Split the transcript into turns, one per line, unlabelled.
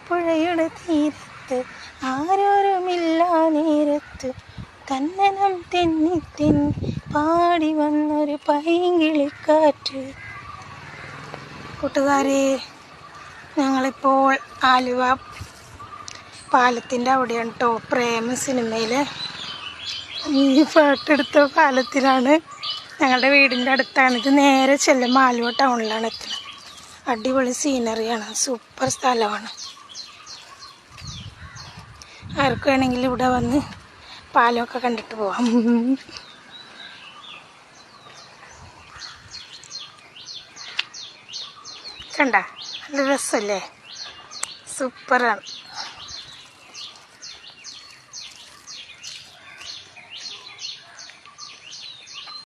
പുഴയുടെ തീരത്ത് ആരോരുമില്ല നേരത്ത് തന്നനം തെന്നി തെന്നി പാടി വന്നൊരു പൈങ്കിളിക്കാറ്റ്. കൂട്ടുകാരെ, ഞങ്ങളിപ്പോൾ ആലുവ പാലത്തിൻ്റെ അവിടെയാണ് കേട്ടോ. പ്രേമ സിനിമയിലെ ഈ പാട്ടെടുത്ത പാലത്തിലാണ്. ഞങ്ങളുടെ വീടിൻ്റെ അടുത്താണ്. ഇത് നേരെ ചെല്ലുമ്പോൾ ആലുവ ടൗണിലാണ് എത്തുന്നത്. അടിപൊളി സീനറിയാണ്, സൂപ്പർ സ്ഥലമാണ്. ആർക്ക് വേണമെങ്കിലും ഇവിടെ വന്ന് പാലമൊക്കെ കണ്ടിട്ട് പോവാം. കണ്ട, നല്ല രസമല്ലേ? സൂപ്പറാണ്.